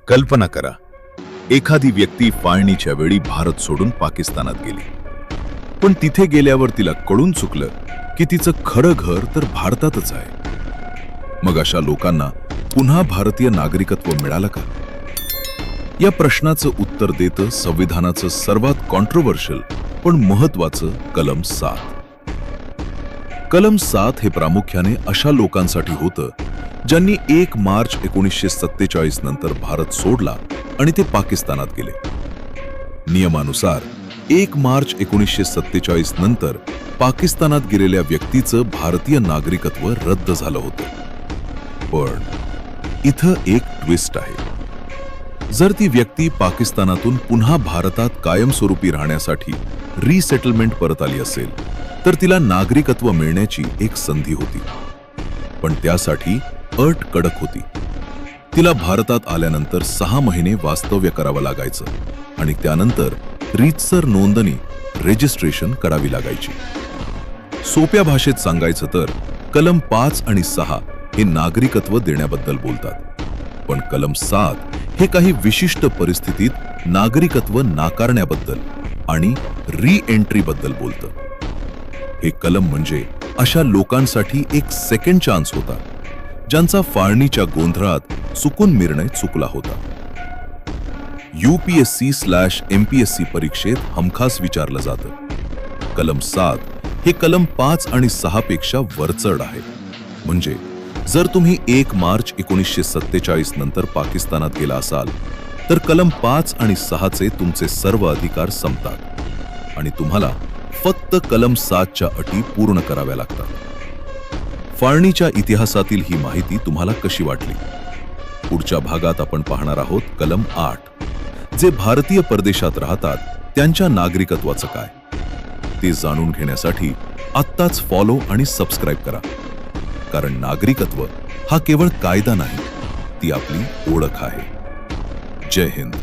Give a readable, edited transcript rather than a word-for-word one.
कल्पना करा, एखादी व्यक्ती फाळणीच्या वेळी भारत सोडून पाकिस्तानात गेली, पण तिथे गेल्यावर तिला कळून चुकलं की तिचं खरं घर तर भारतातच आहे. मग अशा लोकांना पुन्हा भारतीय नागरिकत्व मिळालं का? या प्रश्नाचं उत्तर देतं संविधानाचं सर्वात कॉन्ट्रोवर्शियल पण महत्वाचं कलम 7. कलम 7 हे प्रामुख्याने अशा लोकांसाठी होतं ज्यांनी 1 मार्च 1947 नंतर भारत सोडला आणि ते पाकिस्तानात गेले. नियमानुसार 1 मार्च 1947 नंतर पाकिस्तानात गेलेल्या व्यक्तीचं भारतीय नागरिकत्व रद्द झालं होतं. पण इथं एक ट्विस्ट आहे. जर ती व्यक्ती पाकिस्तानातून पुन्हा भारतात कायमस्वरूपी राहण्यासाठी रिसेटलमेंट परत आली असेल तर तिला नागरिकत्व मिळण्याची एक संधी होती. पण त्यासाठी अट कडक होती. तिला भारतात आल्यानंतर 6 महिने वास्तव्य करावं लागायचं आणि त्यानंतर रीतसर नोंदणी रजिस्ट्रेशन करावी लागायची. सोप्या भाषेत सांगायचं तर कलम 5 आणि 6 हे नागरिकत्व देण्याबद्दल बोलतात, पण कलम 7 हे काही विशिष्ट परिस्थितीत नागरिकत्व नाकारण्याबद्दल आणि री एंट्री बद्दल बोलतं. हे कलम म्हणजे अशा लोकांसाठी एक सेकंड चान्स होता ज्यांचा फाळणीच्या गोंधळात चुकून निर्णय चुकला होता. UPSC/MPSC परीक्षेत हमखास विचारलं जातं. कलम 7 हे कलम 5 आणि 6 पेक्षा वरचढ आहे. म्हणजे जर तुम्ही 1 मार्च 1947 नंतर पाकिस्तानात गेला असाल तर कलम 5 आणि 6चे तुमचे सर्व अधिकार संपतात आणि तुम्हाला फक्त कलम 7च्या अटी पूर्ण कराव्या लागतात. फाळणीच्या इतिहासातील ही माहिती तुम्हाला कशी वाटली? पुढच्या भागात आपण पाहणार आहोत कलम 8, जे भारतीय परदेशात राहतात त्यांच्या नागरिकत्वाचं काय. ते जाणून घेण्यासाठी आत्ताच फॉलो आणि सबस्क्राईब करा, कारण नागरिकत्व हा केवळ कायदा नाही, ती आपली ओळख आहे. जय हिंद.